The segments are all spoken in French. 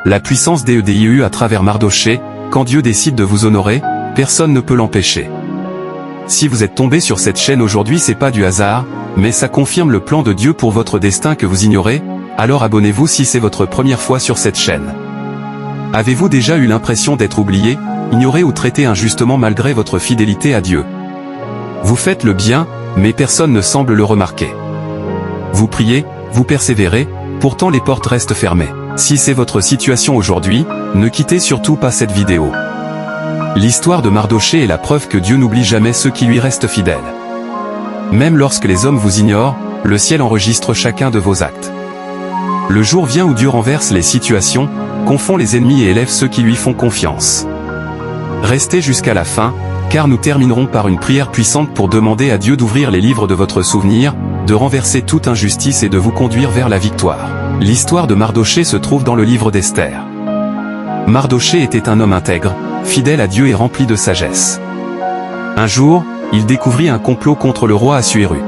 La puissance d'EDIEU à travers Mardochée, quand Dieu décide de vous honorer, personne ne peut l'empêcher. Si vous êtes tombé sur cette chaîne aujourd'hui, c'est pas du hasard, mais ça confirme le plan de Dieu pour votre destin que vous ignorez, alors abonnez-vous si c'est votre première fois sur cette chaîne. Avez-vous déjà eu l'impression d'être oublié, ignoré ou traité injustement malgré votre fidélité à Dieu? Vous faites le bien, mais personne ne semble le remarquer. Vous priez, vous persévérez, pourtant les portes restent fermées. Si c'est votre situation aujourd'hui, ne quittez surtout pas cette vidéo. L'histoire de Mardochée est la preuve que Dieu n'oublie jamais ceux qui lui restent fidèles. Même lorsque les hommes vous ignorent, le ciel enregistre chacun de vos actes. Le jour vient où Dieu renverse les situations, confond les ennemis et élève ceux qui lui font confiance. Restez jusqu'à la fin, car nous terminerons par une prière puissante pour demander à Dieu d'ouvrir les livres de votre souvenir, de renverser toute injustice et de vous conduire vers la victoire. L'histoire de Mardochée se trouve dans le livre d'Esther. Mardochée était un homme intègre, fidèle à Dieu et rempli de sagesse. Un jour, il découvrit un complot contre le roi Assuéru.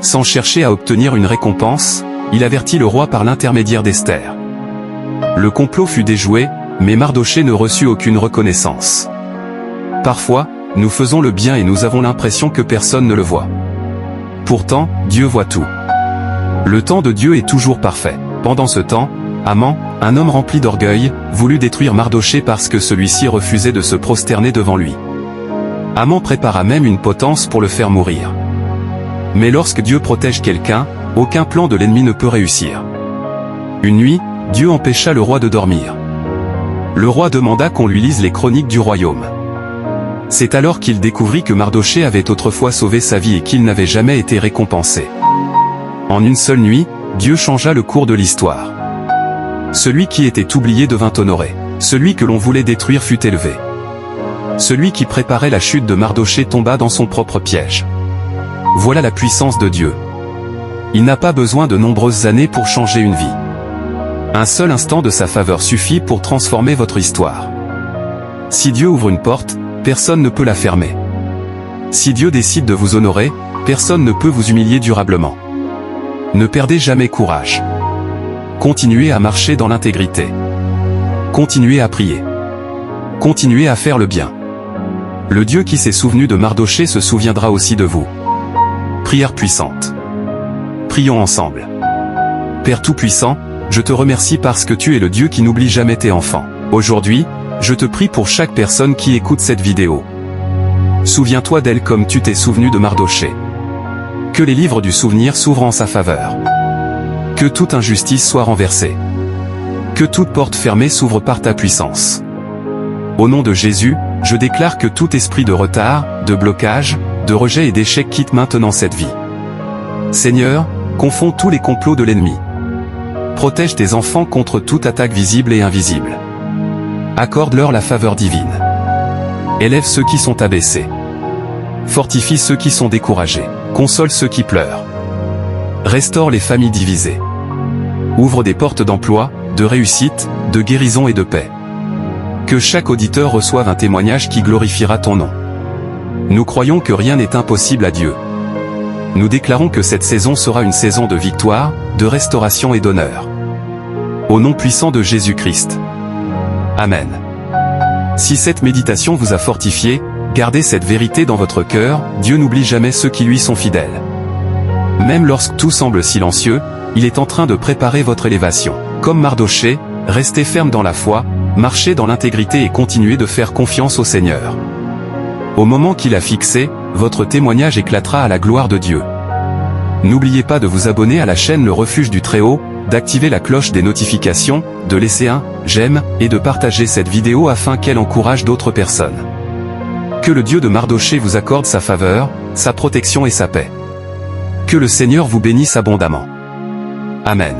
Sans chercher à obtenir une récompense, il avertit le roi par l'intermédiaire d'Esther. Le complot fut déjoué, mais Mardochée ne reçut aucune reconnaissance. Parfois, nous faisons le bien et nous avons l'impression que personne ne le voit. Pourtant, Dieu voit tout. Le temps de Dieu est toujours parfait. Pendant ce temps, Haman, un homme rempli d'orgueil, voulut détruire Mardochée parce que celui-ci refusait de se prosterner devant lui. Haman prépara même une potence pour le faire mourir. Mais lorsque Dieu protège quelqu'un, aucun plan de l'ennemi ne peut réussir. Une nuit, Dieu empêcha le roi de dormir. Le roi demanda qu'on lui lise les chroniques du royaume. C'est alors qu'il découvrit que Mardochée avait autrefois sauvé sa vie et qu'il n'avait jamais été récompensé. En une seule nuit, Dieu changea le cours de l'histoire. Celui qui était oublié devint honoré. Celui que l'on voulait détruire fut élevé. Celui qui préparait la chute de Mardochée tomba dans son propre piège. Voilà la puissance de Dieu. Il n'a pas besoin de nombreuses années pour changer une vie. Un seul instant de sa faveur suffit pour transformer votre histoire. Si Dieu ouvre une porte, personne ne peut la fermer. Si Dieu décide de vous honorer, personne ne peut vous humilier durablement. Ne perdez jamais courage. Continuez à marcher dans l'intégrité. Continuez à prier. Continuez à faire le bien. Le Dieu qui s'est souvenu de Mardochée se souviendra aussi de vous. Prière puissante. Prions ensemble. Père Tout-Puissant, je te remercie parce que tu es le Dieu qui n'oublie jamais tes enfants. Aujourd'hui, je te prie pour chaque personne qui écoute cette vidéo. Souviens-toi d'elle comme tu t'es souvenu de Mardochée. Que les livres du souvenir s'ouvrent en sa faveur. Que toute injustice soit renversée. Que toute porte fermée s'ouvre par ta puissance. Au nom de Jésus, je déclare que tout esprit de retard, de blocage, de rejet et d'échec quitte maintenant cette vie. Seigneur, confonds tous les complots de l'ennemi. Protège tes enfants contre toute attaque visible et invisible. Accorde-leur la faveur divine. Élève ceux qui sont abaissés. Fortifie ceux qui sont découragés. Console ceux qui pleurent. Restaure les familles divisées. Ouvre des portes d'emploi, de réussite, de guérison et de paix. Que chaque auditeur reçoive un témoignage qui glorifiera ton nom. Nous croyons que rien n'est impossible à Dieu. Nous déclarons que cette saison sera une saison de victoire, de restauration et d'honneur. Au nom puissant de Jésus-Christ. Amen. Si cette méditation vous a fortifié, gardez cette vérité dans votre cœur, Dieu n'oublie jamais ceux qui lui sont fidèles. Même lorsque tout semble silencieux, il est en train de préparer votre élévation. Comme Mardochée, restez ferme dans la foi, marchez dans l'intégrité et continuez de faire confiance au Seigneur. Au moment qu'il a fixé, votre témoignage éclatera à la gloire de Dieu. N'oubliez pas de vous abonner à la chaîne Le Refuge du Très-Haut, d'activer la cloche des notifications, de laisser un « j'aime » et de partager cette vidéo afin qu'elle encourage d'autres personnes. Que le Dieu de Mardochée vous accorde sa faveur, sa protection et sa paix. Que le Seigneur vous bénisse abondamment. Amen.